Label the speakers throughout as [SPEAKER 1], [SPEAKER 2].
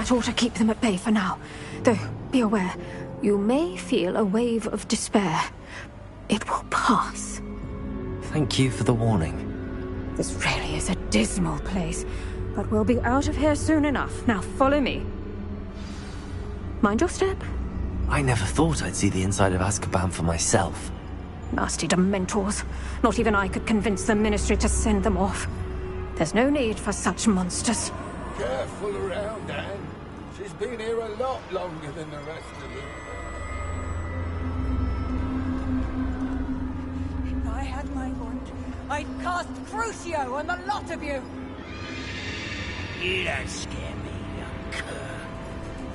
[SPEAKER 1] That ought to keep them at bay for now. Though, be aware, you may feel a wave of despair. It will pass.
[SPEAKER 2] Thank you for the warning.
[SPEAKER 1] This really is a dismal place, but we'll be out of here soon enough. Now follow me. Mind your step.
[SPEAKER 2] I never thought I'd see the inside of Azkaban for myself.
[SPEAKER 1] Nasty Dementors. Not even I could convince the Ministry to send them off. There's no need for such monsters.
[SPEAKER 3] Careful around, Anne. She's been here a lot longer than the rest of them.
[SPEAKER 4] If I had my wand, I'd cast Crucio on the lot of you!
[SPEAKER 5] You don't scare me, young cur.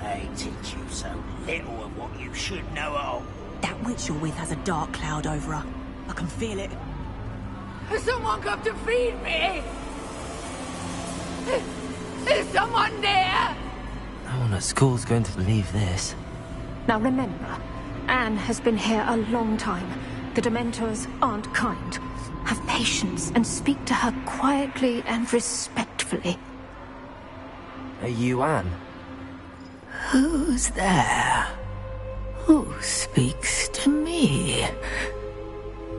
[SPEAKER 5] They teach you so little of what you should know at all.
[SPEAKER 4] That witch you're with has a dark cloud over her. I can feel it.
[SPEAKER 6] Has someone come to feed me? Is someone there?
[SPEAKER 2] No one at school's going to believe this.
[SPEAKER 1] Now remember, Anne has been here a long time. The Dementors aren't kind. Have patience and speak to her quietly and respectfully.
[SPEAKER 2] Are you Anne?
[SPEAKER 7] Who's there? Who speaks to me?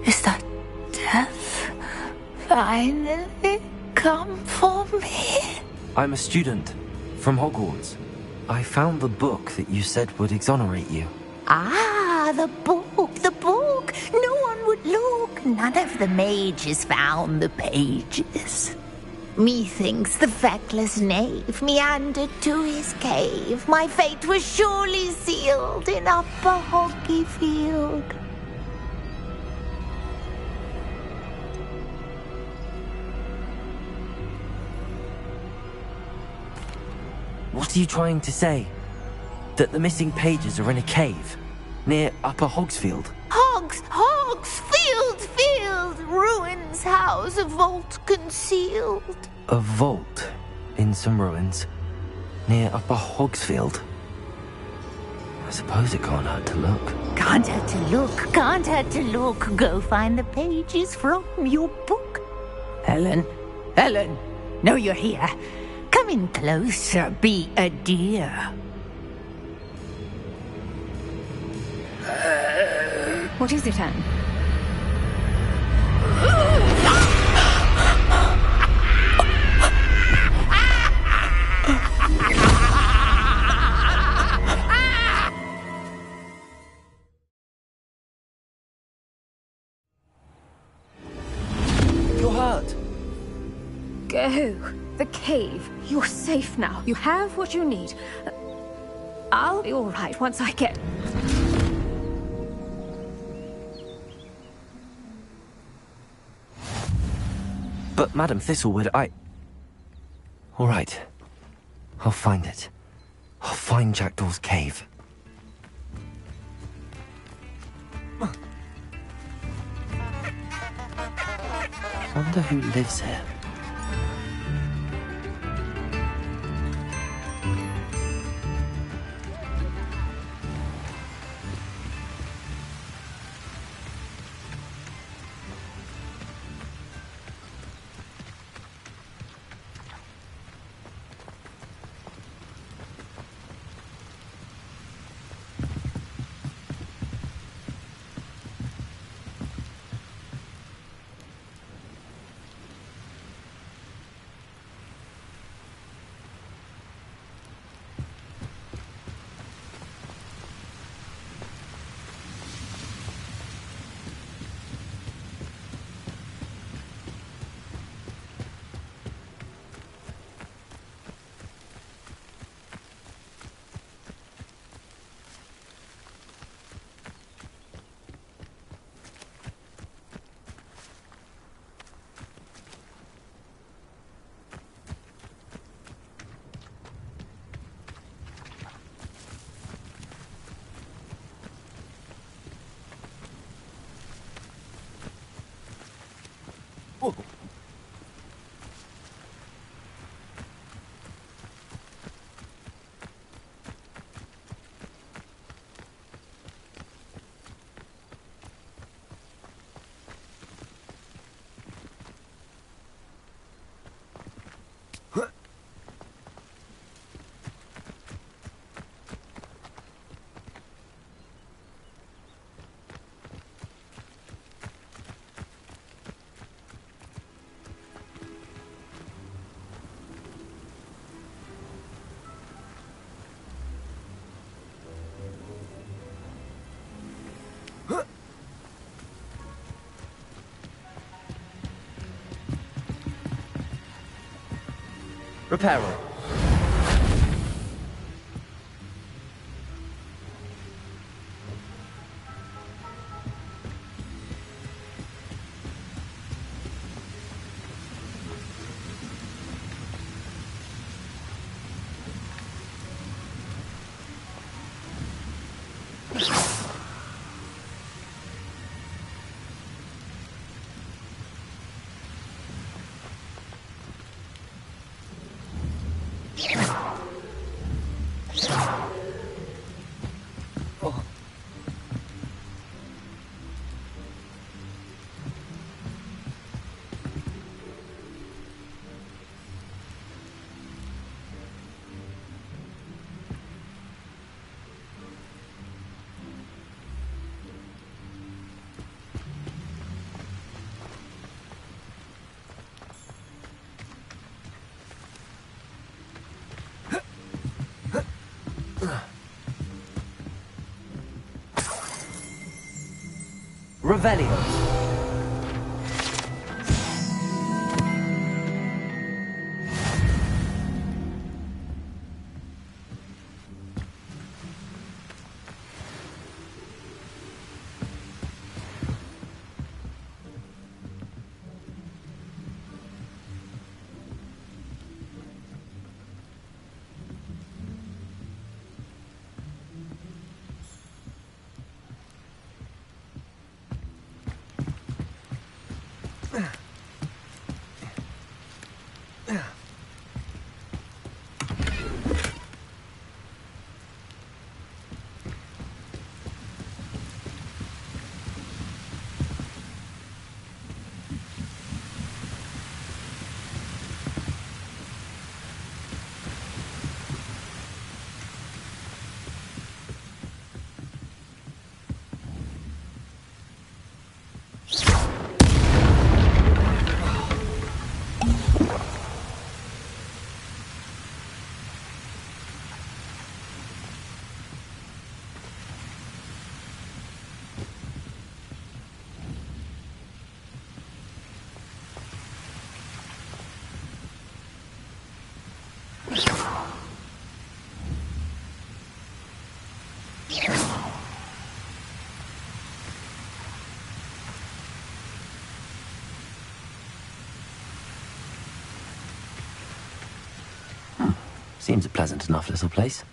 [SPEAKER 7] Is that death finally come for me?
[SPEAKER 2] I'm a student from Hogwarts. I found the book that you said would exonerate you.
[SPEAKER 7] Ah, the book, the book. No one would look. None of the mages found the pages. Methinks the feckless knave meandered to his cave. My fate was surely sealed in Upper Hoggyfield.
[SPEAKER 2] What are you trying to say? That the missing pages are in a cave near Upper Hogsfield?
[SPEAKER 7] Field, ruins house, a vault concealed.
[SPEAKER 2] A vault in some ruins near Upper Hogsfield? I suppose it can't hurt to look.
[SPEAKER 7] Can't hurt to look. Go find the pages from your book. Helen, know you're here. Come in closer, be a dear.
[SPEAKER 1] What is it, Anne?
[SPEAKER 2] You're hurt.
[SPEAKER 1] Go. The cave. You're safe now. You have what you need. I'll be all right once I get...
[SPEAKER 2] But Madam Thistlewood, all right. I'll find it. I'll find Jackdaw's cave. Wonder who lives here. Oh. Repair all. Revelio. Seems a pleasant enough little place.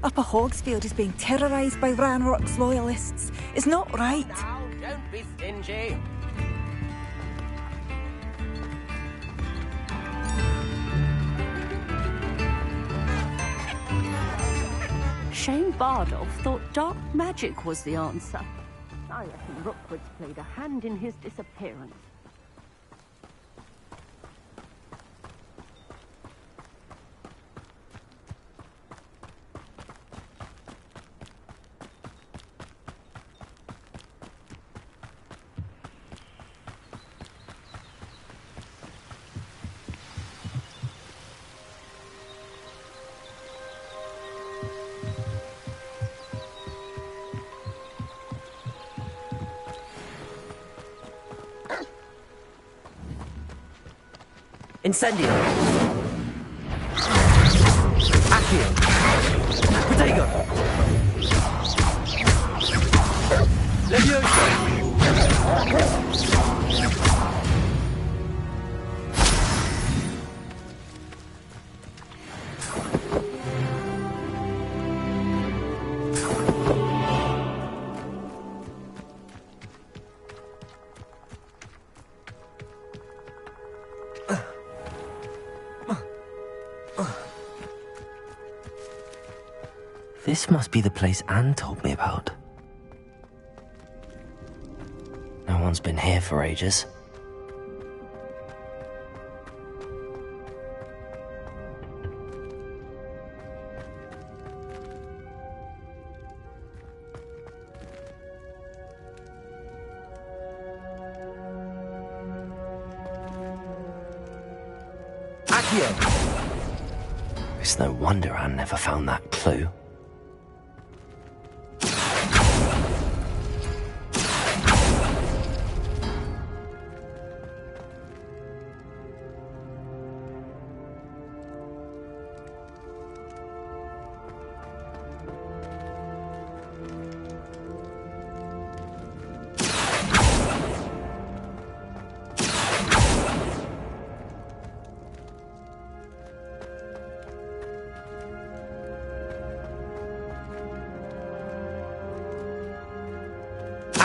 [SPEAKER 4] Upper Hogsfield is being terrorised by Ranrock's loyalists. It's not right.
[SPEAKER 5] Now, don't be stingy.
[SPEAKER 8] Shane Bardolph thought dark magic was the answer. I reckon Rookwood's played a hand in his disappearance.
[SPEAKER 2] Incendio. Accio. Protego. Leviosa. This must be the place Anne told me about. No one's been here for ages. Accio! It's no wonder Anne never found that clue.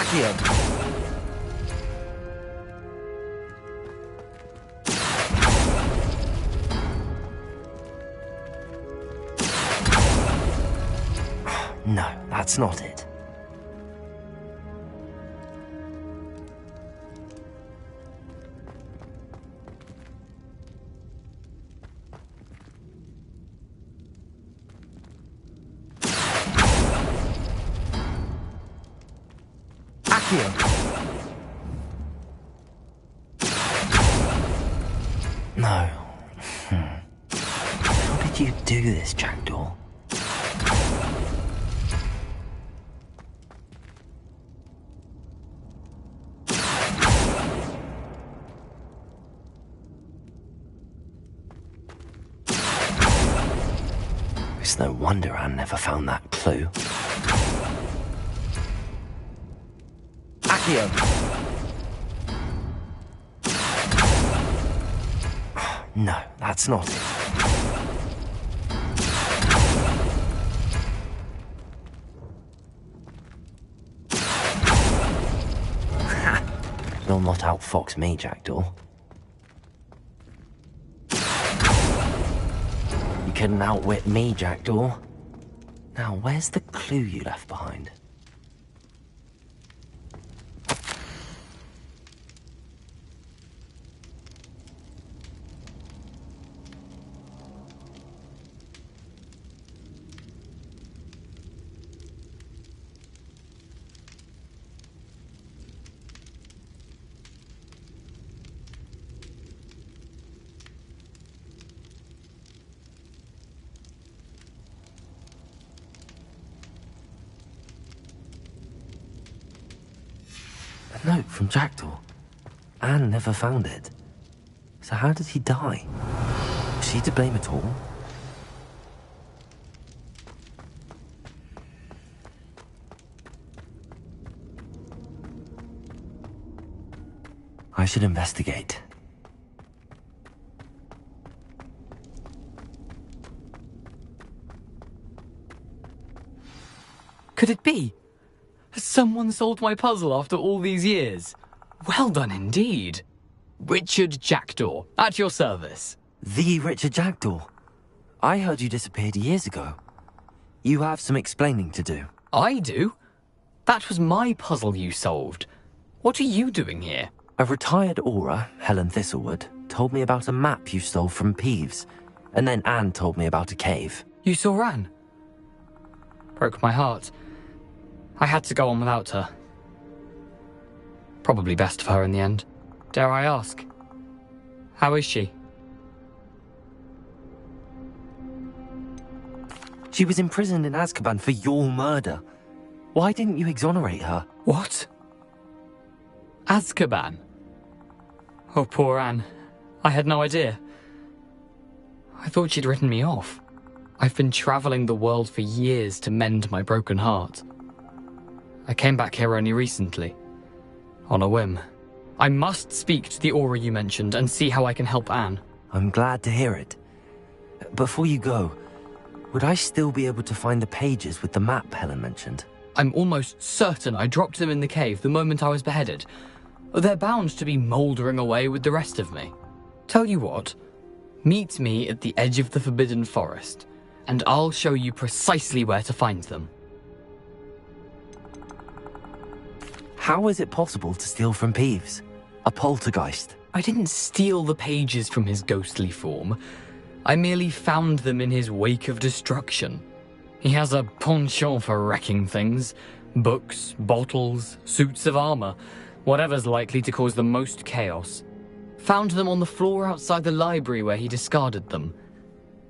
[SPEAKER 2] Accio! No, that's not it. No. How did you do this, Jackdaw? It's no wonder Anne never found that clue. Accio! No, that's not it. You'll not outfox me, Jackdaw. You couldn't outwit me, Jackdaw. Now, where's the clue you left behind? A note from Jackdaw. Anne never found it. So how did he die? Was she to blame at all? I should investigate.
[SPEAKER 9] Could it be? Has someone solved my puzzle after all these years? Well done indeed. Richard Jackdaw, at your service.
[SPEAKER 2] The Richard Jackdaw. I heard you disappeared years ago. You have some explaining to do.
[SPEAKER 9] I do? That was my puzzle you solved. What are you doing here?
[SPEAKER 2] A retired Aura, Helen Thistlewood, told me about a map you stole from Peeves, and then Anne told me about a cave.
[SPEAKER 9] You saw Anne? Broke my heart. I had to go on without her. Probably best for her in the end. Dare I ask? How is she?
[SPEAKER 2] She was imprisoned in Azkaban for your murder. Why didn't you exonerate her?
[SPEAKER 9] What? Azkaban? Oh, poor Anne. I had no idea. I thought she'd written me off. I've been travelling the world for years to mend my broken heart. I came back here only recently. On a whim. I must speak to the Aura you mentioned and see how I can help Anne.
[SPEAKER 2] I'm glad to hear it. Before you go, would I still be able to find the pages with the map Helen mentioned?
[SPEAKER 9] I'm almost certain I dropped them in the cave the moment I was beheaded. They're bound to be mouldering away with the rest of me. Tell you what, meet me at the edge of the Forbidden Forest, and I'll show you precisely where to find them.
[SPEAKER 2] How is it possible to steal from Peeves? A poltergeist?
[SPEAKER 9] I didn't steal the pages from his ghostly form. I merely found them in his wake of destruction. He has a penchant for wrecking things. Books, bottles, suits of armor, whatever's likely to cause the most chaos. Found them on the floor outside the library where he discarded them.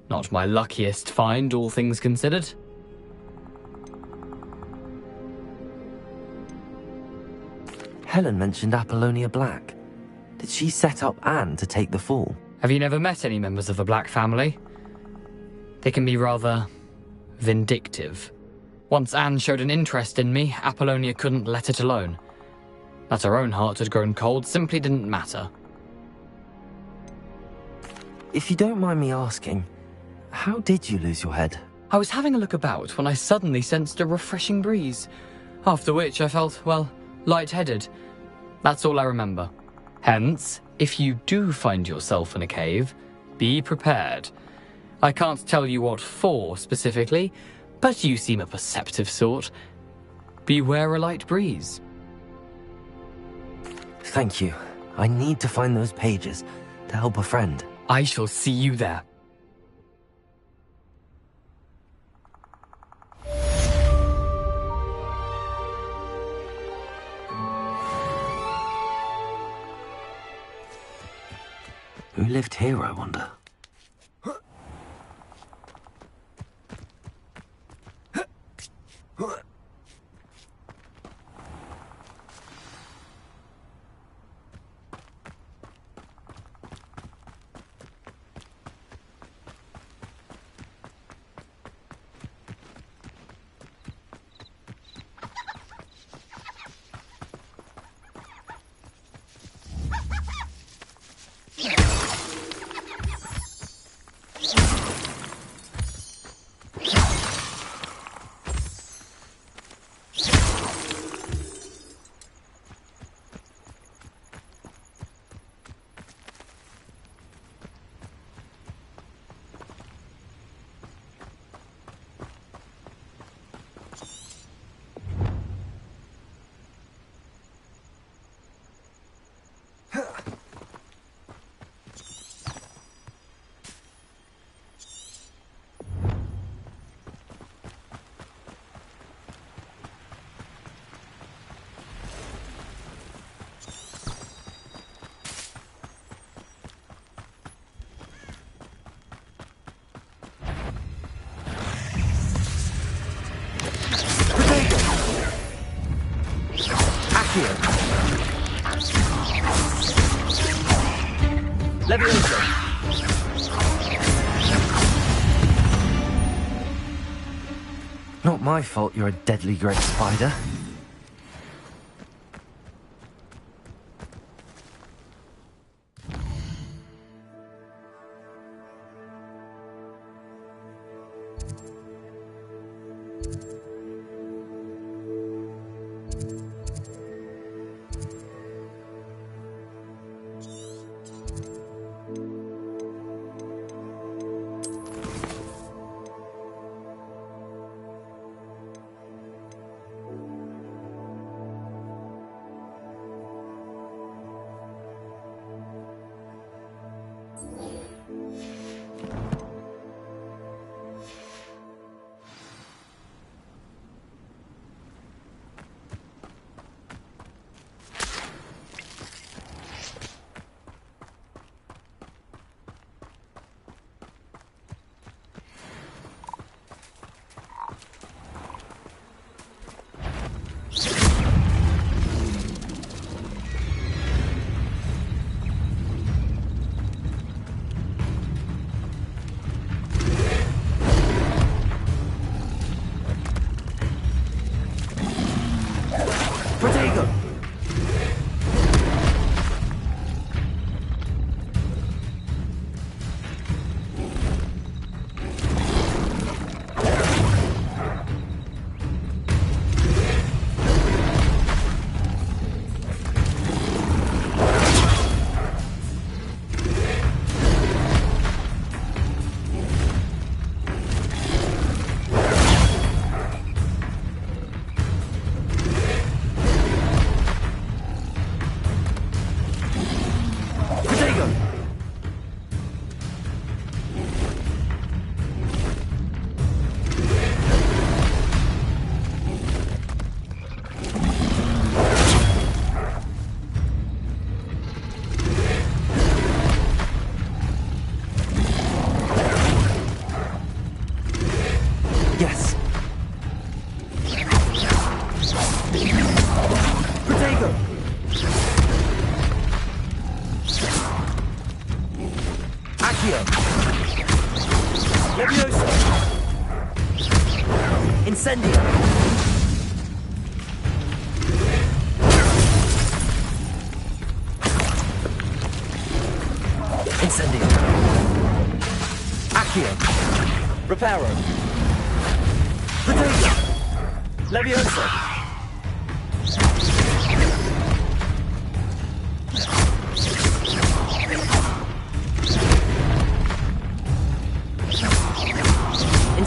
[SPEAKER 9] Not my luckiest find, all things considered.
[SPEAKER 2] Helen mentioned Apollonia Black. Did she set up Anne to take the fall?
[SPEAKER 9] Have you never met any members of the Black family? They can be rather vindictive. Once Anne showed an interest in me, Apollonia couldn't let it alone. That her own heart had grown cold simply didn't matter.
[SPEAKER 2] If you don't mind me asking, how did you lose your head?
[SPEAKER 9] I was having a look about when I suddenly sensed a refreshing breeze, after which I felt, well, lightheaded. That's all I remember. Hence, if you do find yourself in a cave, be prepared. I can't tell you what for specifically, but you seem a perceptive sort. Beware a light breeze.
[SPEAKER 2] Thank you. I need to find those pages to help a friend.
[SPEAKER 9] I shall see you there.
[SPEAKER 2] Who lived here, I wonder? Not my fault you're a deadly great spider.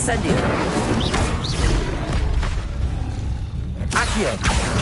[SPEAKER 2] Incendio! Accio!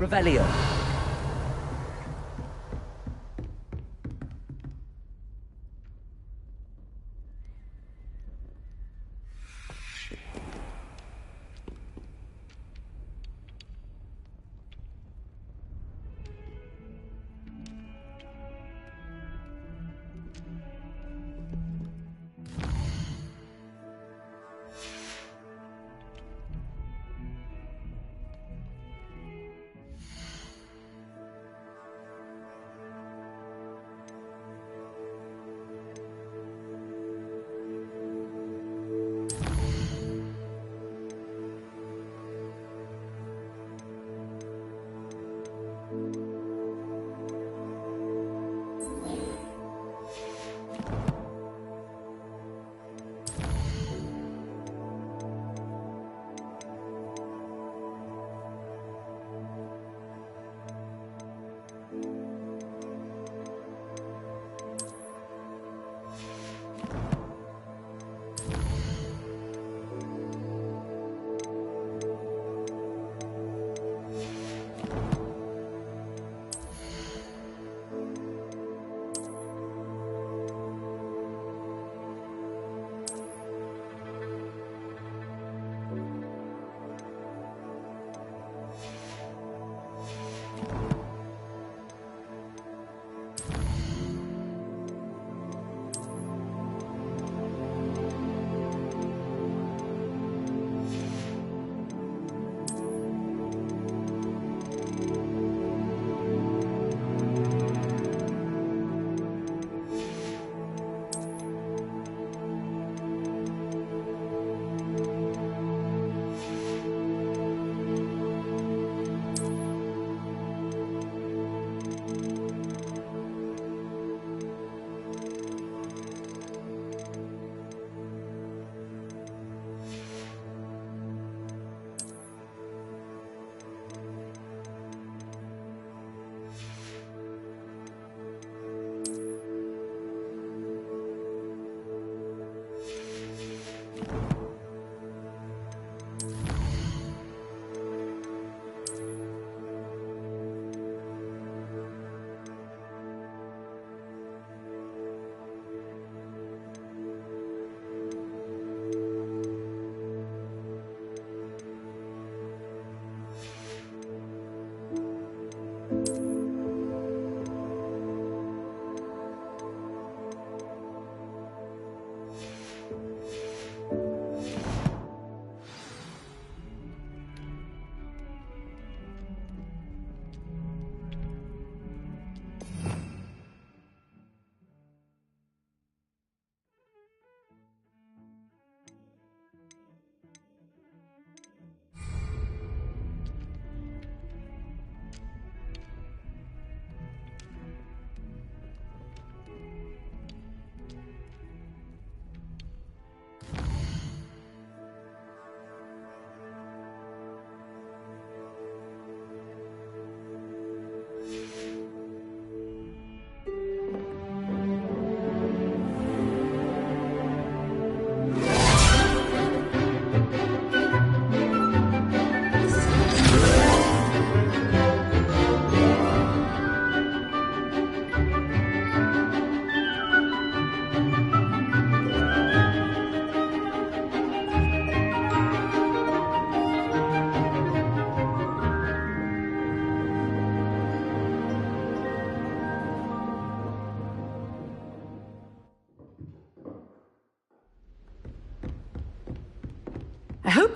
[SPEAKER 2] Revelio.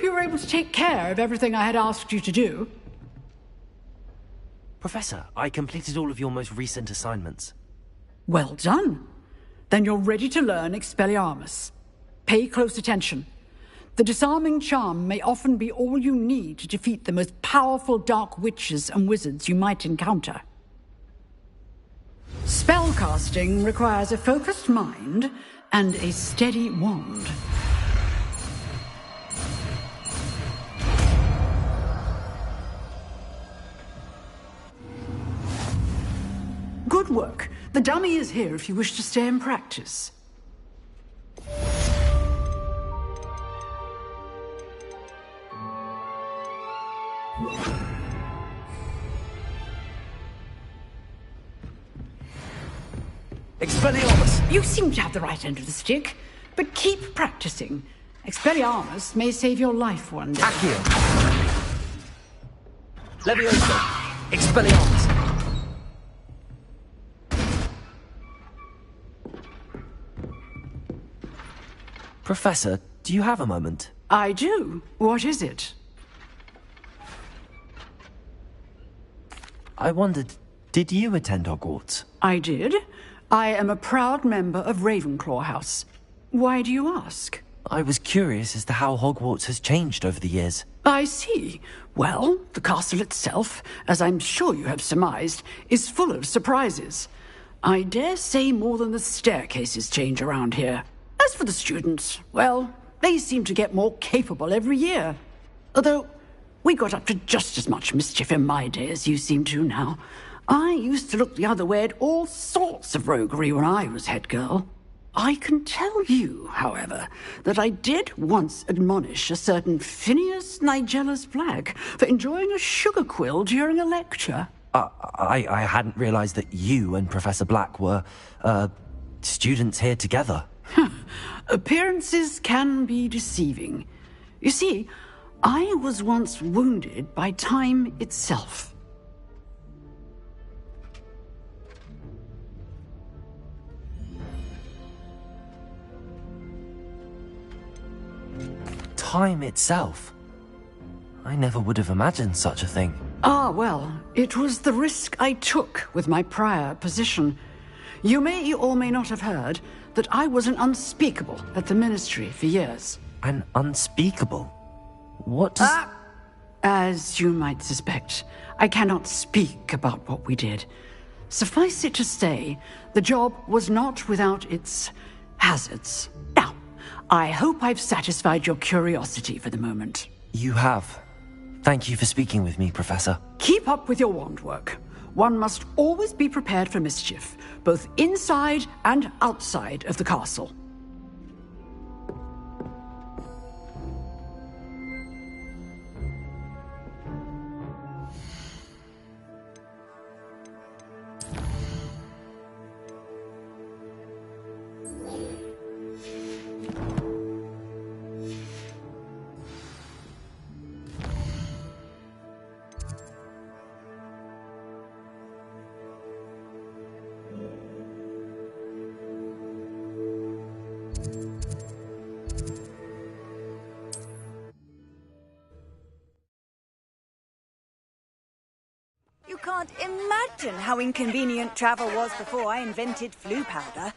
[SPEAKER 10] you were able to take care of everything I had asked you to do.
[SPEAKER 2] Professor, I completed all of your most recent assignments.
[SPEAKER 10] Well done. Then you're ready to learn Expelliarmus. Pay close attention. The disarming charm may often be all you need to defeat the most powerful dark witches and wizards you might encounter. Spellcasting requires a focused mind and a steady wand. Good work. The dummy is here if you wish to stay and practice.
[SPEAKER 2] Expelliarmus!
[SPEAKER 10] You seem to have the right end of the stick, but keep practicing. Expelliarmus may save your life one day.
[SPEAKER 2] Accio! Levioso! Expelliarmus! Professor, do you have a moment?
[SPEAKER 10] I do. What is it?
[SPEAKER 2] I wondered, did you attend Hogwarts?
[SPEAKER 10] I did. I am a proud member of Ravenclaw House. Why do you ask?
[SPEAKER 2] I was curious as to how Hogwarts has changed over the years.
[SPEAKER 10] I see. Well, the castle itself, as I'm sure you have surmised, is full of surprises. I dare say more than the staircases change around here. As for the students, well, they seem to get more capable every year. Although, we got up to just as much mischief in my day as you seem to now. I used to look the other way at all sorts of roguery when I was head girl. I can tell you, however, that I did once admonish a certain Phineas Nigellus Black for enjoying a sugar quill during a lecture.
[SPEAKER 2] I hadn't realized that you and Professor Black were, students here together.
[SPEAKER 10] Appearances can be deceiving. You see, I was once wounded by time itself.
[SPEAKER 2] Time itself? I never would have imagined such a thing.
[SPEAKER 10] Ah, well, it was the risk I took with my prior position. You may or may not have heard that I was an unspeakable at the Ministry for years.
[SPEAKER 2] An unspeakable? What does...
[SPEAKER 10] As you might suspect, I cannot speak about what we did. Suffice it to say, the job was not without its hazards. Now, I hope I've satisfied your curiosity for the moment.
[SPEAKER 2] You have. Thank you for speaking with me, Professor.
[SPEAKER 10] Keep up with your wand work. One must always be prepared for mischief, both inside and outside of the castle.
[SPEAKER 4] You can't imagine how inconvenient travel was before I invented flu powder.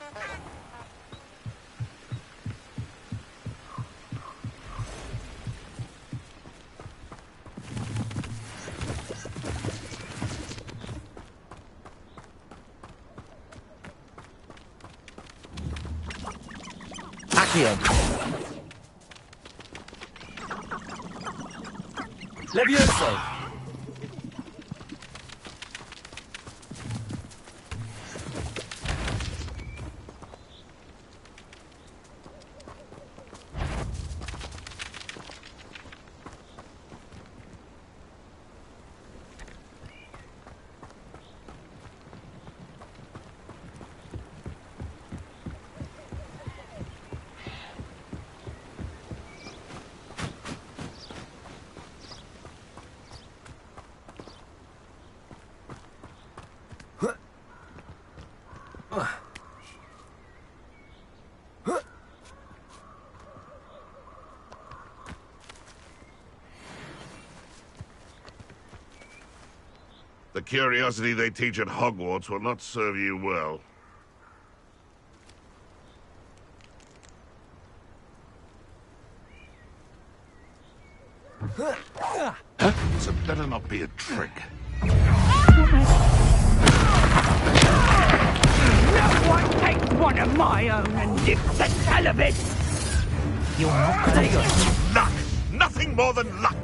[SPEAKER 2] Accio! Levioso!
[SPEAKER 11] The curiosity they teach at Hogwarts will not serve you well. So better not be a trick.
[SPEAKER 6] No one takes one of my own and licks the tail of it!
[SPEAKER 2] You're not gonna get
[SPEAKER 11] Luck! Nothing more than luck!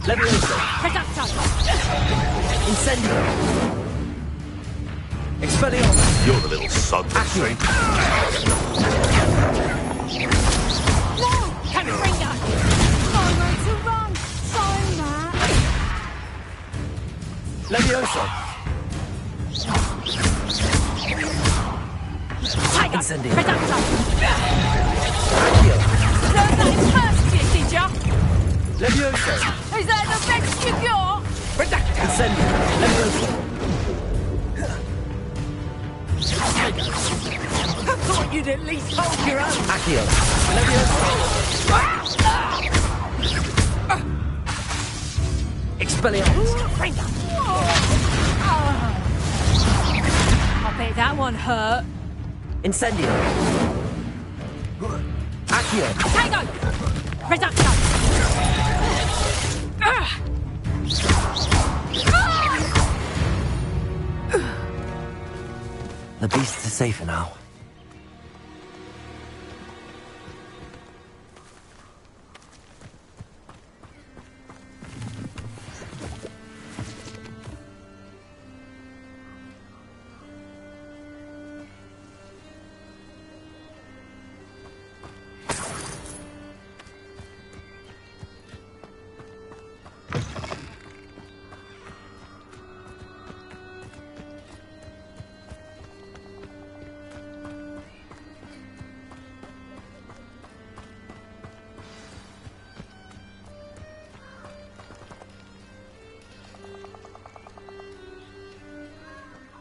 [SPEAKER 2] Levioso! Incendio! Expelliarmus!
[SPEAKER 11] You're the little sod that say.
[SPEAKER 6] No! Canaringer! Nowhere to run! Sorry, Matt!
[SPEAKER 2] Levioso!
[SPEAKER 6] Tiger!
[SPEAKER 2] Incendio!
[SPEAKER 6] Predacta!
[SPEAKER 2] Accio!
[SPEAKER 6] Learn that in first year, did ya?
[SPEAKER 2] Levioso!
[SPEAKER 6] Is that the best you got? Predacta!
[SPEAKER 2] Incendio! Levioso!
[SPEAKER 6] I thought you'd at least hold your own!
[SPEAKER 2] Accio! Levioso! Expelliarmus!
[SPEAKER 6] I bet that one hurt.
[SPEAKER 2] Incendio! Accio!
[SPEAKER 6] Tango! Predacta!
[SPEAKER 2] The beasts are safer now.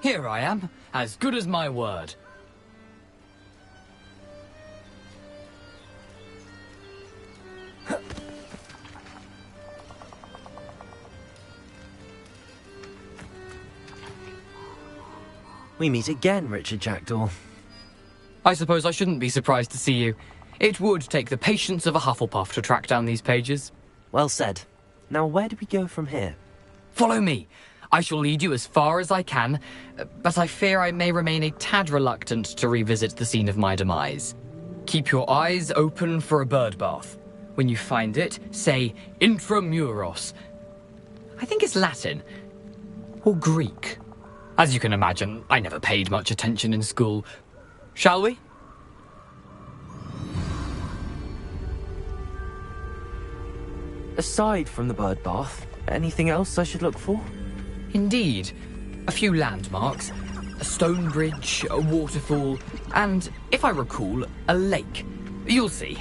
[SPEAKER 9] Here I am, as good as my word.
[SPEAKER 2] We meet again, Richard Jackdaw.
[SPEAKER 9] I suppose I shouldn't be surprised to see you. It would take the patience of a Hufflepuff to track down these pages.
[SPEAKER 2] Well said. Now where do we go from here?
[SPEAKER 9] Follow me. I shall lead you as far as I can, but I fear I may remain a tad reluctant to revisit the scene of my demise. Keep your eyes open for a bird bath. When you find it, say intramuros. I think it's Latin. Or Greek. As you can imagine, I never paid much attention in school. Shall we?
[SPEAKER 2] Aside from the bird bath, anything else I should look for?
[SPEAKER 9] Indeed. A few landmarks, a stone bridge, a waterfall, and, if I recall, a lake. You'll see.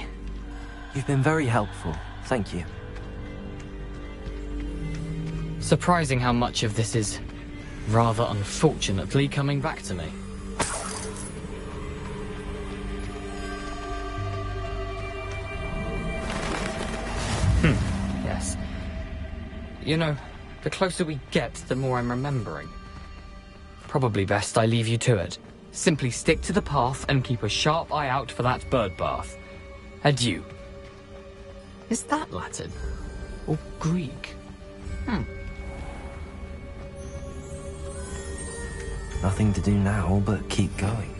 [SPEAKER 2] You've been very helpful. Thank you.
[SPEAKER 9] Surprising how much of this is, rather unfortunately, coming back to me. Yes. You know, the closer we get, the more I'm remembering. Probably best I leave you to it. Simply stick to the path and keep a sharp eye out for that bird bath. Adieu. Is that Latin? Or Greek?
[SPEAKER 2] Nothing to do now but keep going.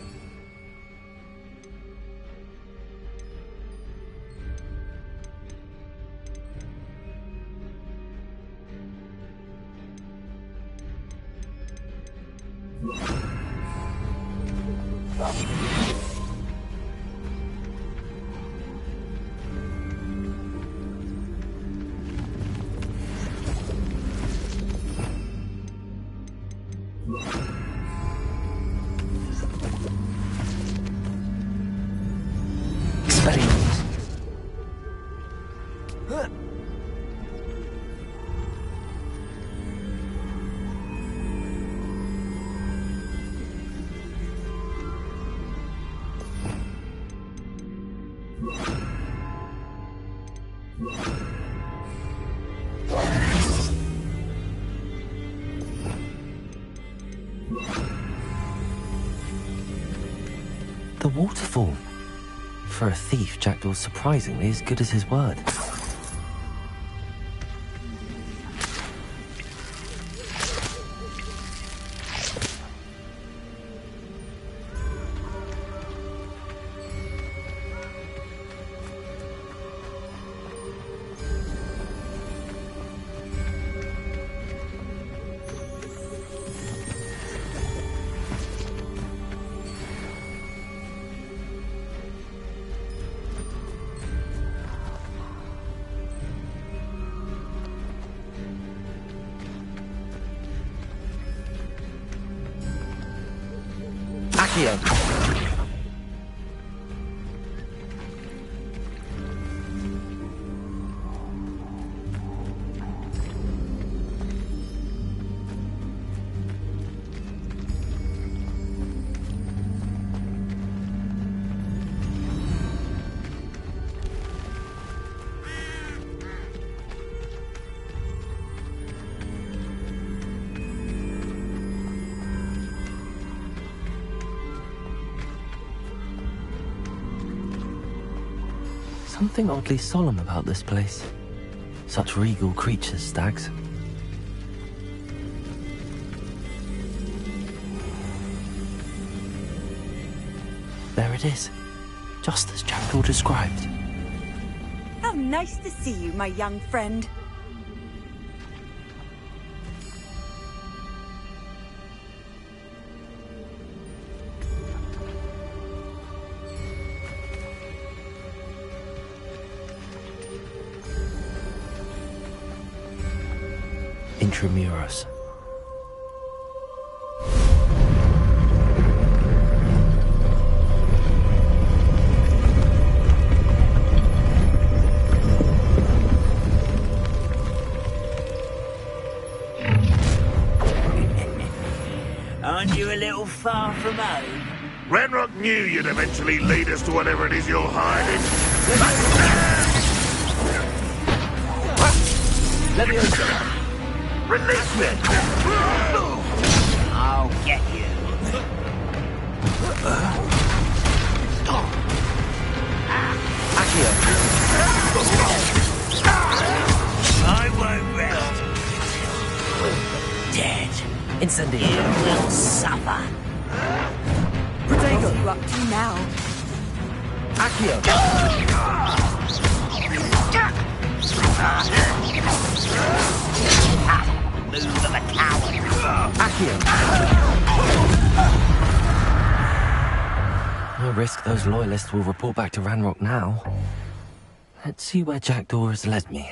[SPEAKER 2] waterfall. For a thief, Jackdaw's surprisingly as good as his word. Accio. Something oddly solemn about this place. Such regal creatures, stags. There it is, just as Jackdaw described.
[SPEAKER 4] How nice to see you, my young friend.
[SPEAKER 2] Intramuros.
[SPEAKER 5] Aren't you a little far from home?
[SPEAKER 11] Ranrock knew you'd eventually lead us to whatever it is you're hiding.
[SPEAKER 2] Let me open.
[SPEAKER 11] Release me!
[SPEAKER 5] I'll get you.
[SPEAKER 2] Accio.
[SPEAKER 5] I won't rest. Dead.
[SPEAKER 2] Incendio.
[SPEAKER 5] You will suffer.
[SPEAKER 4] What are you up to now?
[SPEAKER 2] Accio.
[SPEAKER 5] Move of a coward.
[SPEAKER 2] Accio. No risk those loyalists will report back to Ranrock now. Let's see where Jackdaw has led me.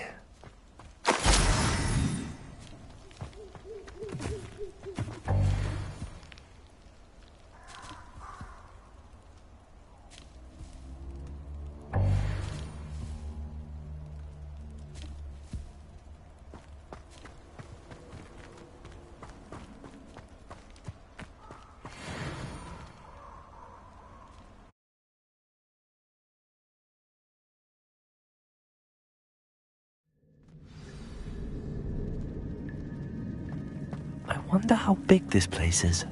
[SPEAKER 2] I wonder how big this place is.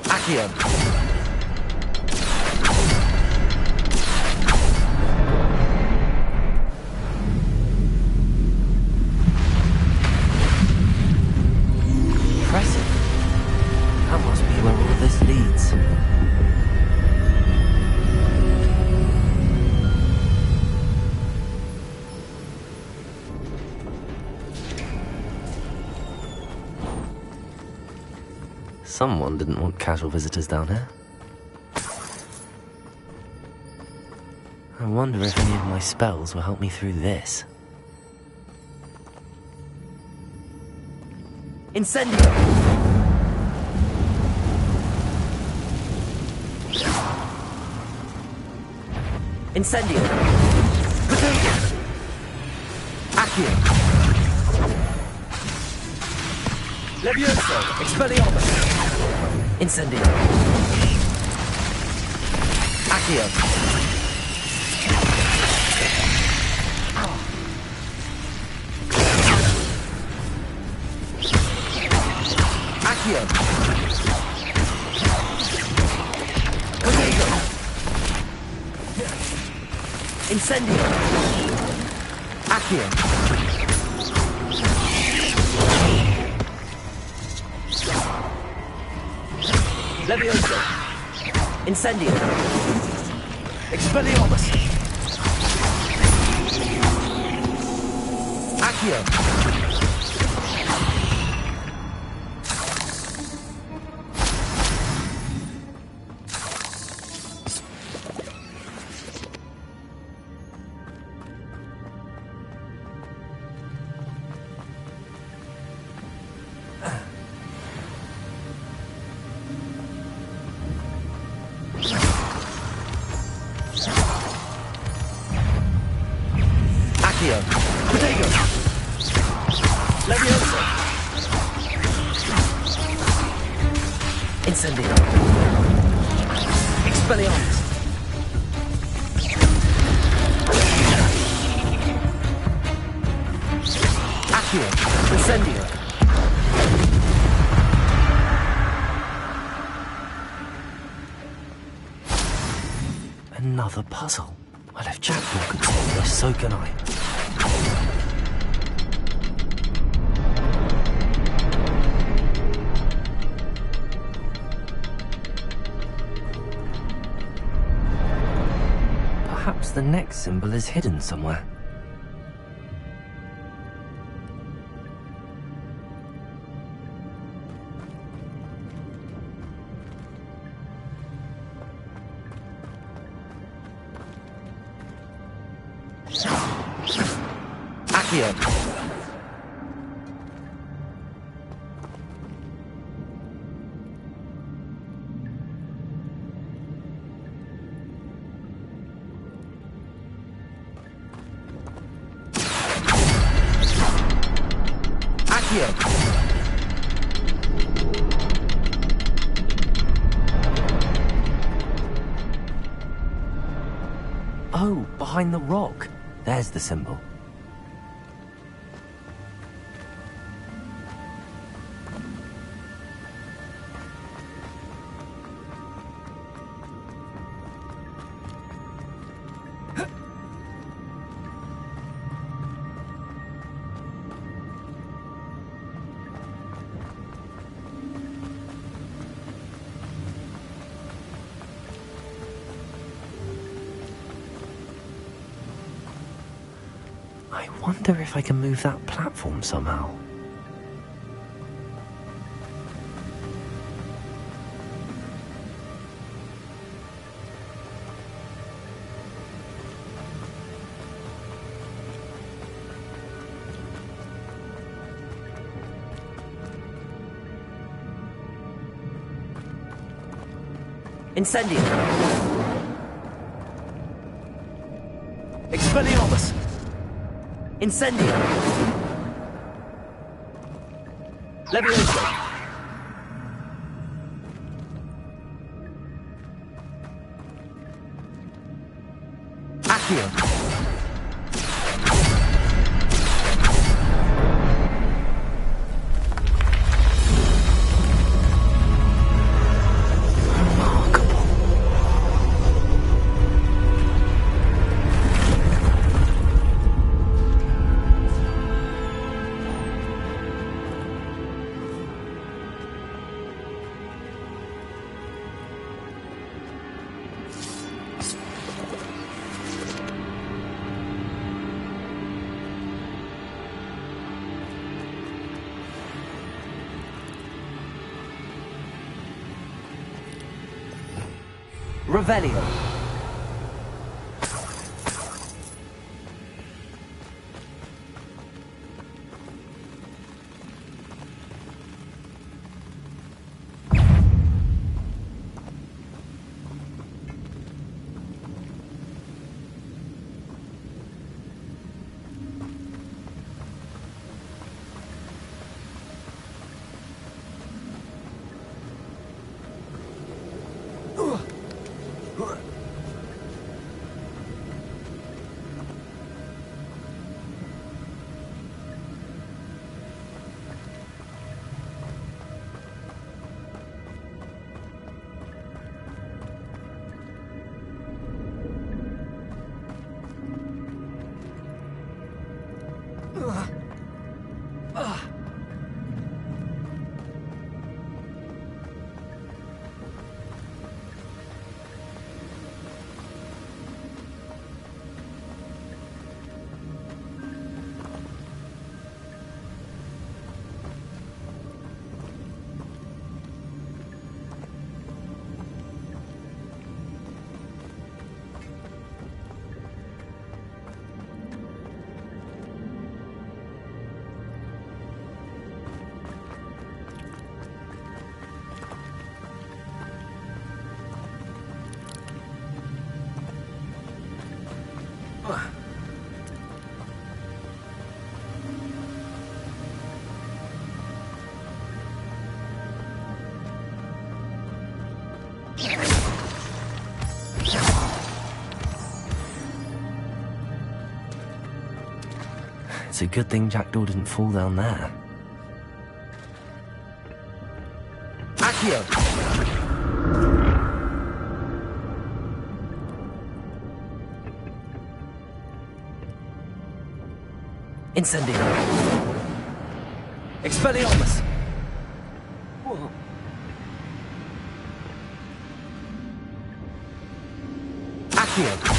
[SPEAKER 2] Accio. Impressive. That must be where all this leads. Someone didn't want casual visitors down here. I wonder if any of my spells will help me through this. Incendio! Incendio! Accio! Levioso! Expelliarmus! Incendio! Accio! Accio! Potato! Incendio! Accio! Levioso! Incendio! Expelliarmus! Accio! Accio! Potato! Levioso! Incendio! Expelliarmus! Accio! Incendio! Another puzzle. Well, if Jackdaw could solve this, so can I. Perhaps the next symbol is hidden somewhere. Accio! Accio! Oh, behind the rock. There's the symbol. I wonder if I can move that platform somehow. Incendio! Expelliarmus! Incendio! Levioso! Accio! Revelio. It's a good thing Jackdaw didn't fall down there. Accio! Incendio! Expelliarmus! Whoa. Accio!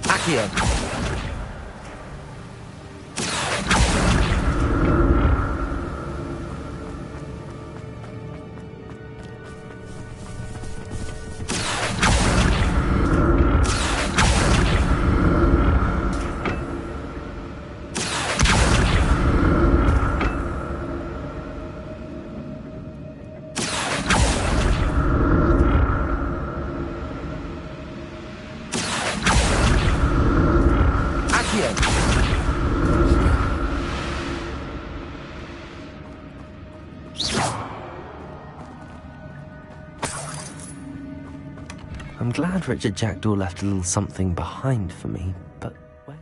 [SPEAKER 2] Accio! I'm glad Richard Jackdaw left a little something behind for me, but where?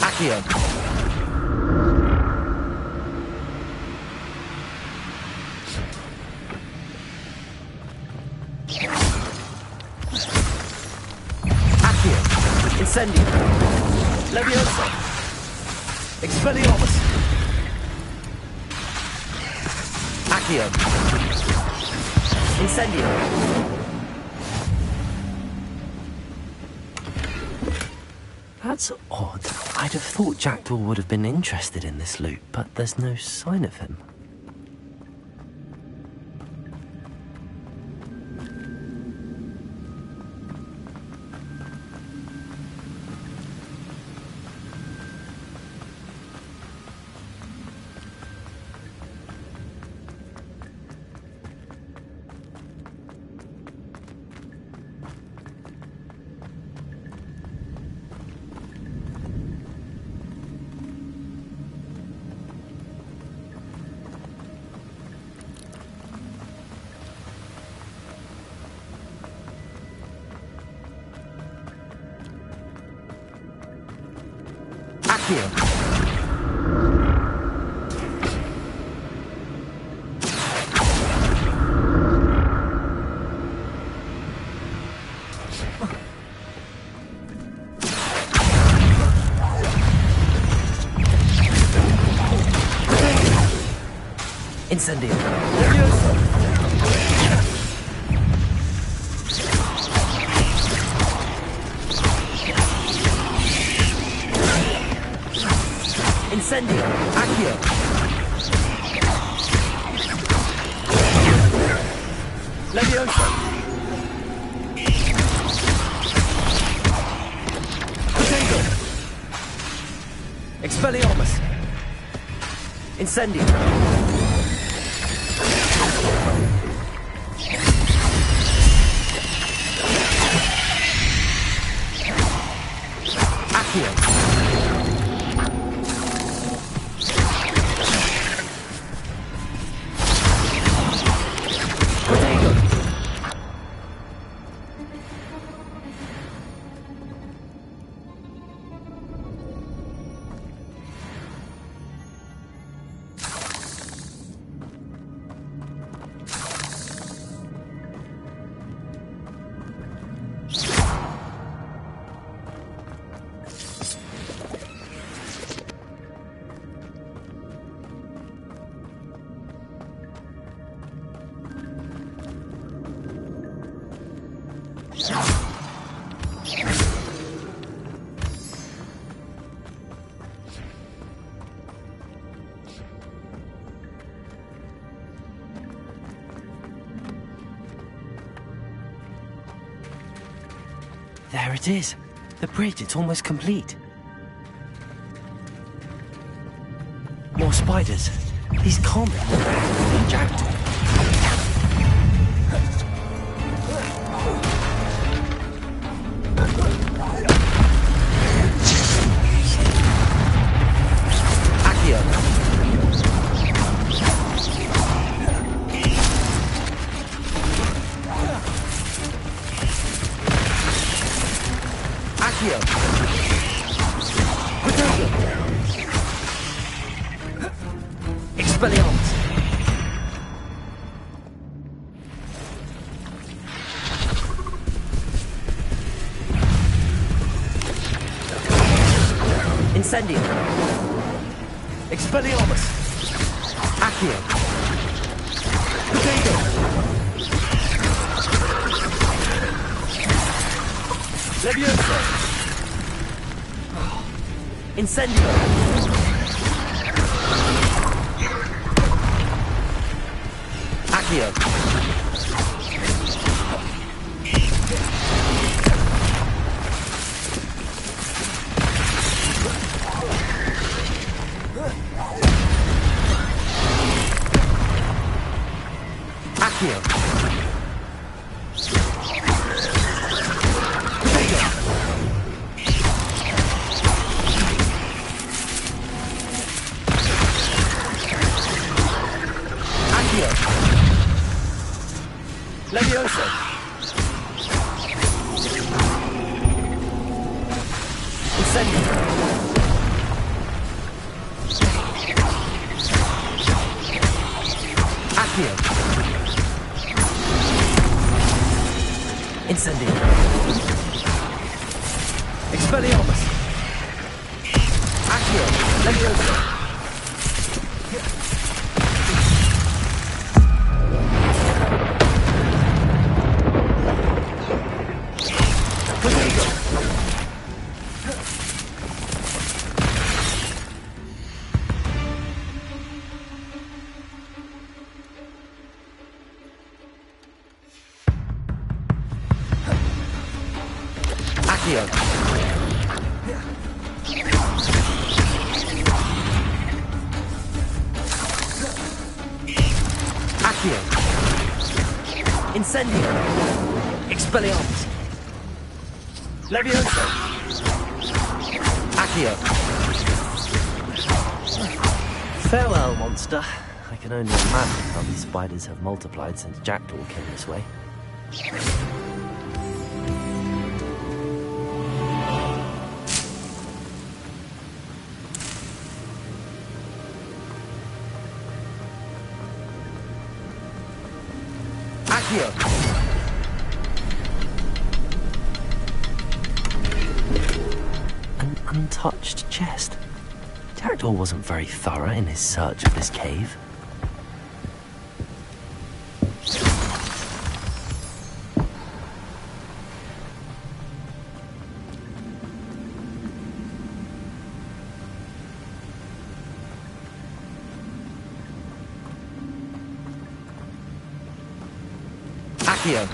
[SPEAKER 2] Accio! Accio! Incendio! Leviosa! Expelliarmus! Accio! Incendio! That's odd. I'd have thought Jackdaw would have been interested in this loot, but there's no sign of him. Accio! Incendio! Incendio! Accio! Leviosa! Expelliarmus! Incendio! Accio! There it is. The bridge, it's almost complete. More spiders. These can't be more jackdaw. Expelliarmus! Incendio! Expelliarmus! Accio! Potato! Levioso! Incendio! Accio! Accio! Potato! Accio! Levioso! Incendio! Accio! Incendio! Expelliarmus! Accio! Levioso! Potato! Accio! Accio! Incendio! Expelliarmus! Levioso! Accio! Farewell, monster. I can only imagine how these spiders have multiplied since Jackdaw came this way. Accio! An untouched chest. Jackdaw wasn't very thorough in his search of this cave. Accio!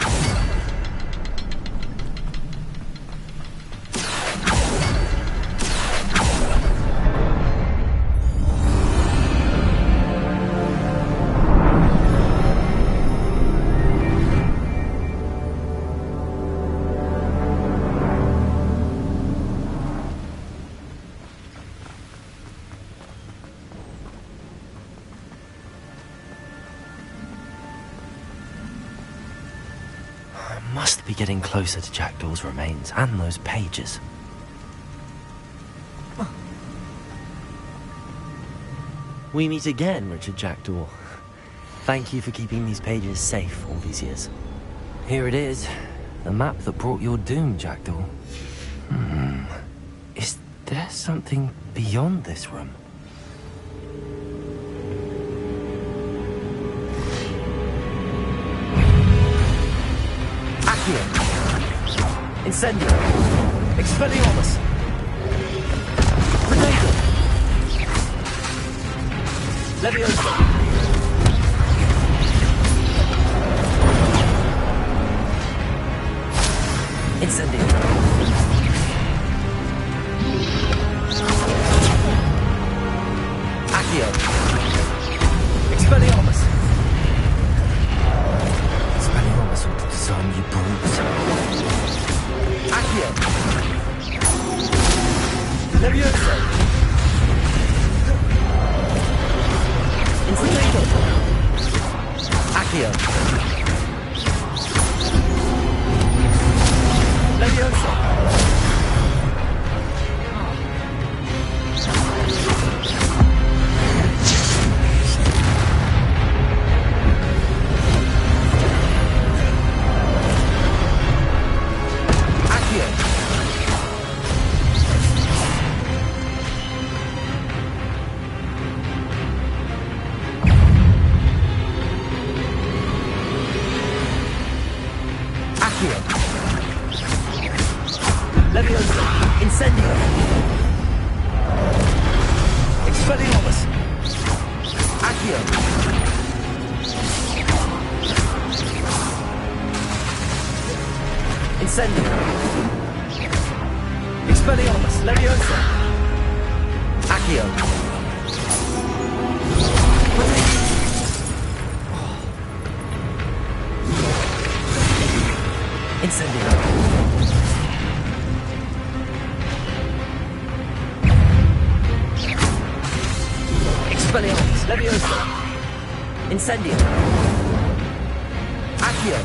[SPEAKER 2] must be getting closer to Jackdaw's remains and those pages. We meet again, Richard Jackdaw. Thank you for keeping these pages safe all these years. Here it is, the map that brought your doom, Jackdaw. Is there something beyond this room? Accio! Incendio! Expelliarmus! Predator! Leviosa! Incendio! Accio! Expelliarmus! Expelliarmus will disarm you brutes. Accio! Leviosa! Incendio! Accio! Leviosa! Leviosa! Incendio! Expelliarmus! Accio! Incendio! Expelliarmus! Leviosa! Accio! Incendio! Expelliarmus! Leviosa! Incendio! Accio!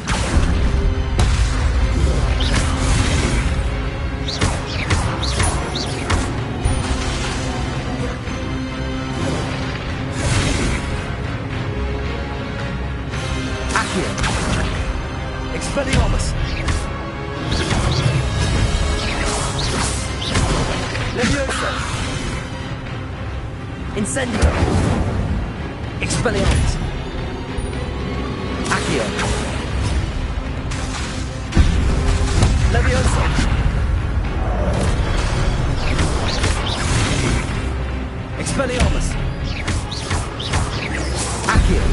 [SPEAKER 2] Accio! Expelliarmus! Leviosa! Incendio! Expelliarmus! Accio! Leviosa! Expelliarmus! Accio!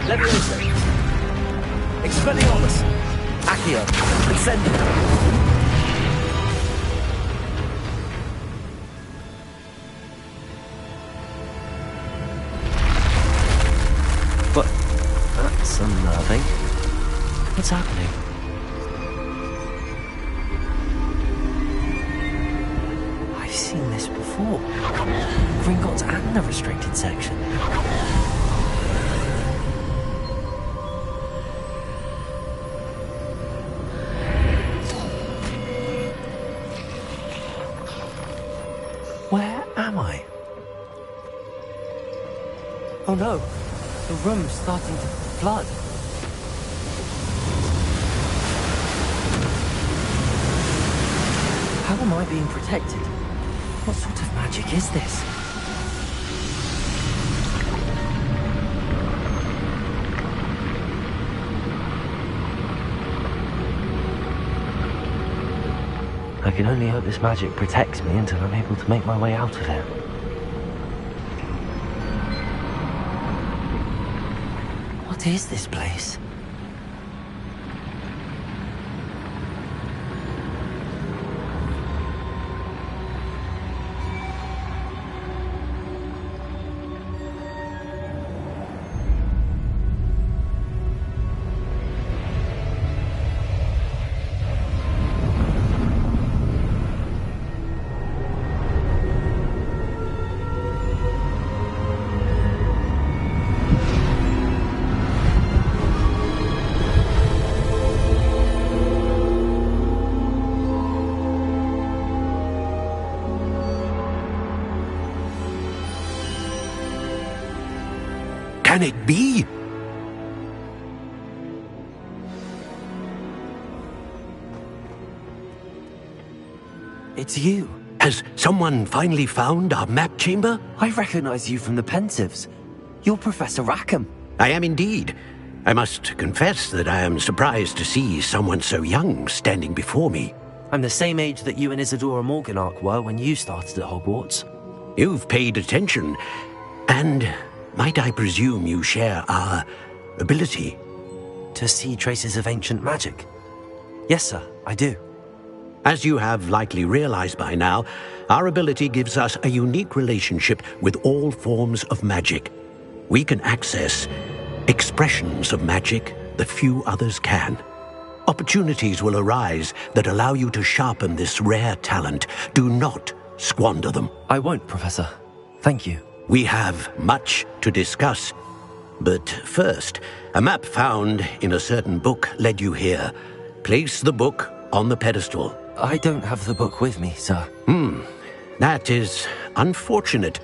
[SPEAKER 2] Leviosa! Expelliarmus! Accio! Incendio! But that's unnerving. What's happening? I've seen this before. Gringotts and the restricted section. Where am I? Oh no, the room's starting to flood. How am I being protected? What sort of magic is this? I can only hope this magic protects me until I'm able to make my way out of here. What is this place?
[SPEAKER 12] can it be?
[SPEAKER 2] It's you.
[SPEAKER 12] Has someone finally found our map chamber?
[SPEAKER 2] I recognize you from the Pensieves. You're Professor Rackham.
[SPEAKER 12] I am indeed. I must confess that I am surprised to see someone so young standing before me.
[SPEAKER 2] I'm the same age that you and Isadora Morganach were when you started at Hogwarts.
[SPEAKER 12] You've paid attention, and might I presume you share our ability?
[SPEAKER 2] To see traces of ancient magic? Yes, sir, I do.
[SPEAKER 12] As you have likely realized by now, our ability gives us a unique relationship with all forms of magic. We can access expressions of magic that few others can. Opportunities will arise that allow you to sharpen this rare talent. Do not squander them.
[SPEAKER 2] I won't, Professor. Thank you.
[SPEAKER 12] We have much to discuss. But first, a map found in a certain book led you here. Place the book on the pedestal.
[SPEAKER 2] I don't have the book with me, sir.
[SPEAKER 12] That is unfortunate.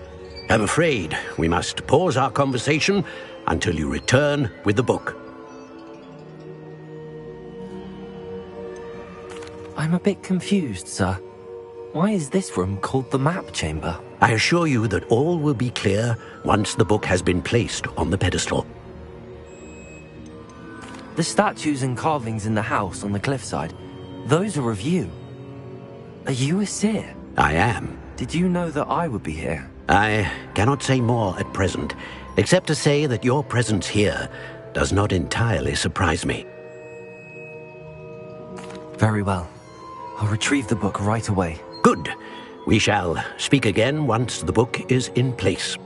[SPEAKER 12] I'm afraid we must pause our conversation until you return with the book.
[SPEAKER 2] I'm a bit confused, sir. Why is this room called the map chamber?
[SPEAKER 12] I assure you that all will be clear once the book has been placed on the pedestal.
[SPEAKER 2] The statues and carvings in the house on the cliffside, those are of you. Are you a seer?
[SPEAKER 12] I am.
[SPEAKER 2] Did you know that I would be here?
[SPEAKER 12] I cannot say more at present, except to say that your presence here does not entirely surprise me.
[SPEAKER 2] Very well. I'll retrieve the book right away.
[SPEAKER 12] Good. We shall speak again once the book is in place.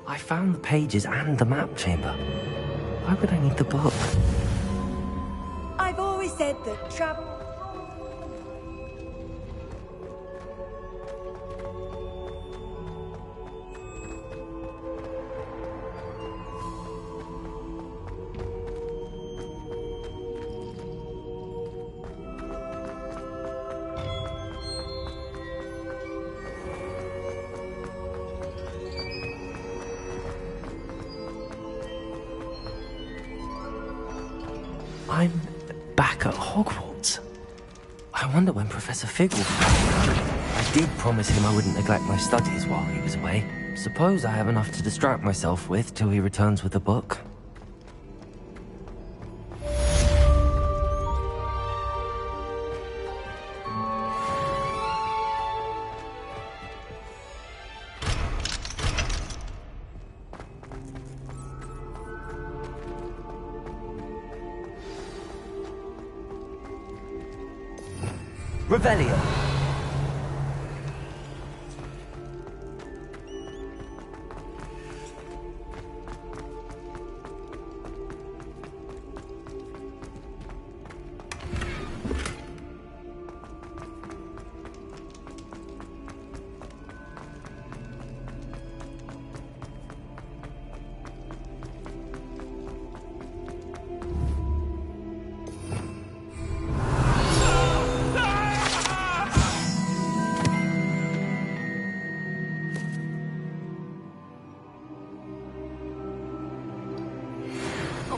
[SPEAKER 2] I found the pages and the map chamber. Why would I need the book?
[SPEAKER 4] I've always said that travel...
[SPEAKER 2] I'm back at Hogwarts. I wonder when Professor Fig will be back. I did promise him I wouldn't neglect my studies while he was away. Suppose I have enough to distract myself with till he returns with a book. Revelio.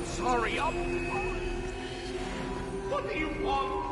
[SPEAKER 6] Sorry, what do you want?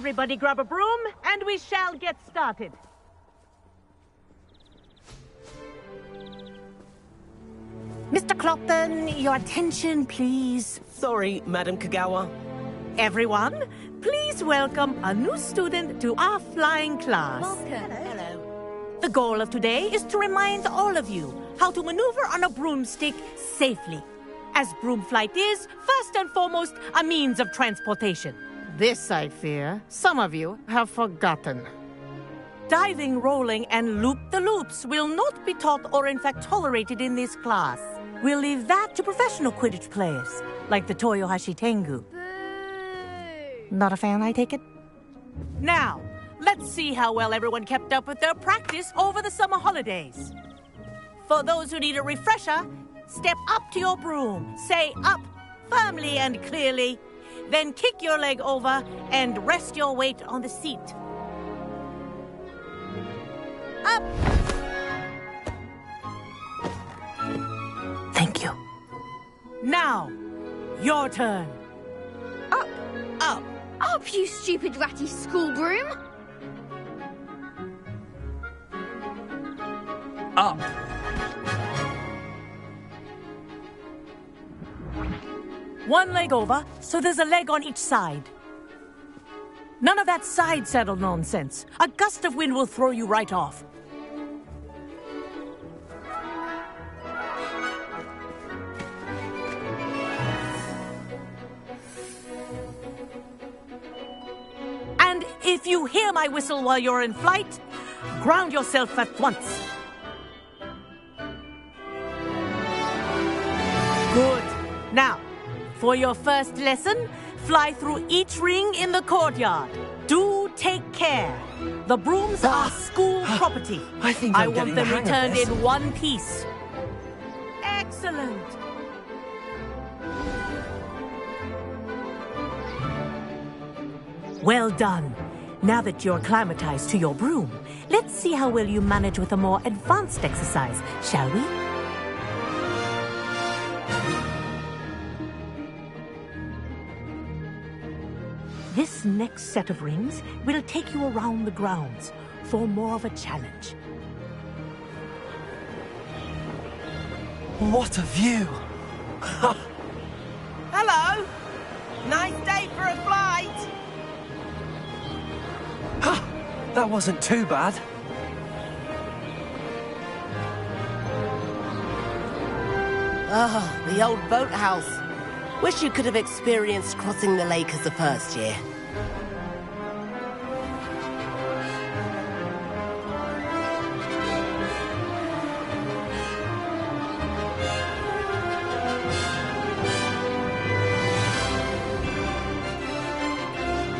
[SPEAKER 6] Everybody grab a broom, and we shall get started.
[SPEAKER 13] Mr. Clopton, your attention, please.
[SPEAKER 14] Sorry, Madam Kagawa.
[SPEAKER 6] Everyone, please welcome a new student to our flying class.
[SPEAKER 4] Welcome. Hello.
[SPEAKER 6] The goal of today is to remind all of you how to maneuver on a broomstick safely, as broom flight is, first and foremost, a means of transportation.
[SPEAKER 13] This, I fear, some of you have forgotten.
[SPEAKER 6] Diving, rolling, and loop-the-loops will not be taught or in fact tolerated in this class. We'll leave that to professional Quidditch players, like the Toyohashi Tengu.
[SPEAKER 13] Not a fan, I take it?
[SPEAKER 6] Now, let's see how well everyone kept up with their practice over the summer holidays. For those who need a refresher, step up to your broom, say up firmly and clearly, then kick your leg over and rest your weight on the seat. Up!
[SPEAKER 13] Thank you.
[SPEAKER 6] Now, your turn.
[SPEAKER 15] Up!
[SPEAKER 6] Up!
[SPEAKER 15] Up, you stupid ratty school broom!
[SPEAKER 2] Up!
[SPEAKER 6] One leg over, so there's a leg on each side. None of that side saddle nonsense. A gust of wind will throw you right off. And if you hear my whistle while you're in flight, ground yourself at once. Good. Now, for your first lesson, fly through each ring in the courtyard. Do take care. The brooms are school property.
[SPEAKER 2] I think
[SPEAKER 6] I
[SPEAKER 2] I'm
[SPEAKER 6] want
[SPEAKER 2] getting
[SPEAKER 6] them
[SPEAKER 2] the hang of
[SPEAKER 6] returned
[SPEAKER 2] this.
[SPEAKER 6] in one piece. Excellent. Well done. Now that you're acclimatized to your broom, let's see how well you manage with a more advanced exercise, shall we? This next set of rings will take you around the grounds for more of a challenge.
[SPEAKER 2] What a view!
[SPEAKER 14] Hello! Nice day for a flight!
[SPEAKER 2] That wasn't too bad.
[SPEAKER 14] Oh, the old boathouse. Wish you could have experienced crossing the lake as a first year.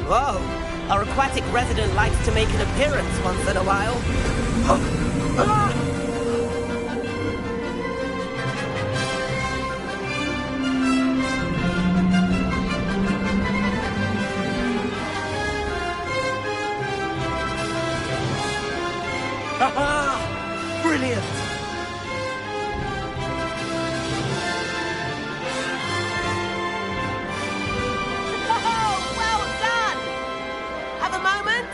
[SPEAKER 14] Whoa! Our aquatic resident likes to make an appearance once in a while.
[SPEAKER 2] Brilliant!
[SPEAKER 14] Oh, well done! Have a moment?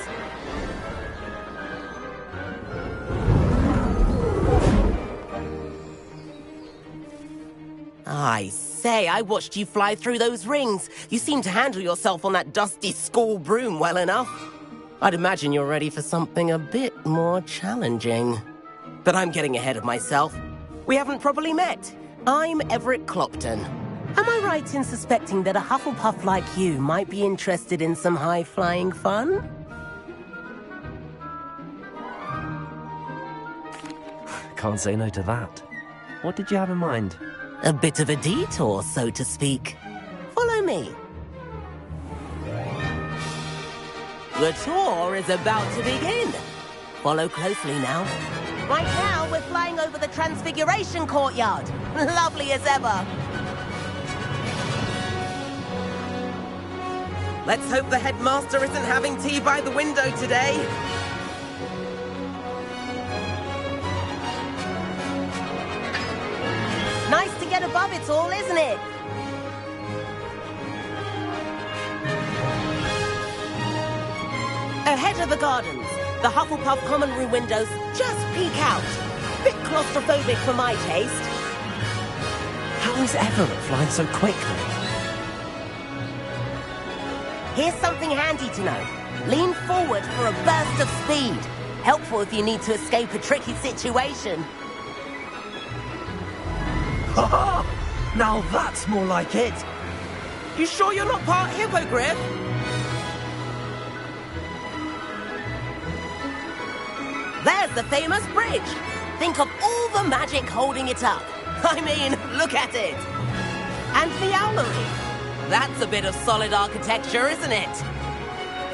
[SPEAKER 14] I say, I watched you fly through those rings. You seem to handle yourself on that dusty school broom well enough. I'd imagine you're ready for something a bit more challenging. But I'm getting ahead of myself. We haven't properly met. I'm Everett Clopton. Am I right in suspecting that a Hufflepuff like you might be interested in some high-flying fun?
[SPEAKER 2] Can't say no to that. What did you have in mind?
[SPEAKER 14] A bit of a detour, so to speak. Follow me. The tour is about to begin. Follow closely now. Right now, we're flying over the Transfiguration Courtyard. Lovely as ever. Let's hope the headmaster isn't having tea by the window today. Nice to get above it all, isn't it? Ahead of the gardens, the Hufflepuff common room windows just peek out. Bit claustrophobic for my taste.
[SPEAKER 2] How is Everett flying so quickly?
[SPEAKER 14] Here's something handy to know. Lean forward for a burst of speed. Helpful if you need to escape a tricky situation.
[SPEAKER 2] Ha! Now that's more like it.
[SPEAKER 14] You sure you're not part hippogriff? There's the famous bridge. Think of all the magic holding it up. I mean, look at it. And the owlery. That's a bit of solid architecture, isn't it?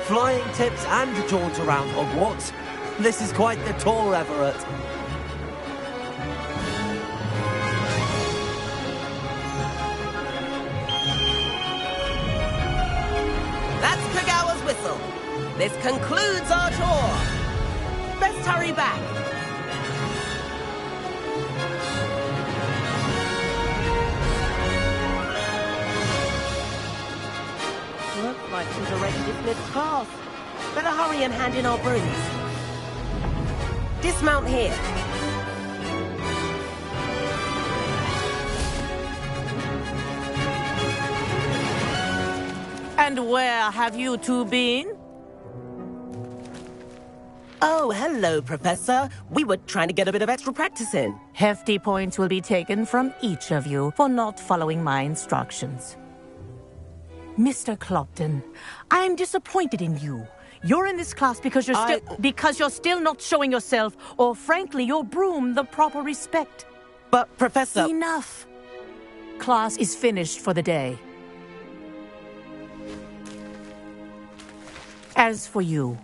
[SPEAKER 2] Flying tips and a jaunt around Hogwarts. This is quite the tour, Everett.
[SPEAKER 14] That's Kagawa's whistle. This concludes our tour. Best hurry back. Looks like she's already dismissed class. Better hurry and hand in our brooms. Dismount here.
[SPEAKER 6] And where have you two been?
[SPEAKER 14] Oh, hello, Professor. We were trying to get a bit of extra practice in.
[SPEAKER 6] Hefty points will be taken from each of you for not following my instructions. Mr. Clopton, I'm disappointed in you. You're in this class because you're still not showing yourself, or frankly, your broom the proper respect.
[SPEAKER 14] But, Professor...
[SPEAKER 6] Enough. Class is finished for the day. As for you,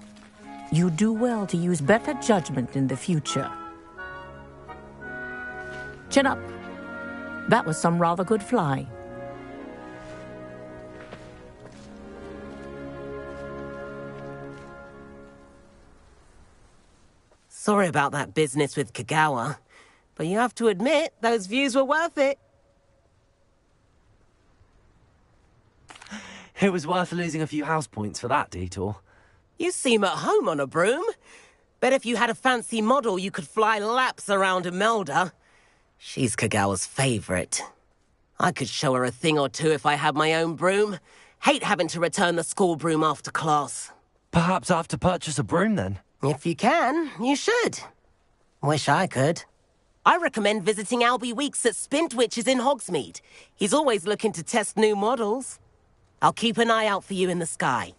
[SPEAKER 6] you do well to use better judgment in the future. Chin up. That was some rather good flying.
[SPEAKER 14] Sorry about that business with Kagawa, but you have to admit, those views were worth it.
[SPEAKER 2] It was worth losing a few house points for that detour.
[SPEAKER 14] You seem at home on a broom. Bet if you had a fancy model, you could fly laps around Imelda. She's Kagawa's favorite. I could show her a thing or two if I had my own broom. Hate having to return the school broom after class.
[SPEAKER 2] Perhaps I have to purchase a broom then?
[SPEAKER 14] If you can, you should. Wish I could. I recommend visiting Albie Weeks at Spintwitches in Hogsmeade. He's always looking to test new models. I'll keep an eye out for you in the sky.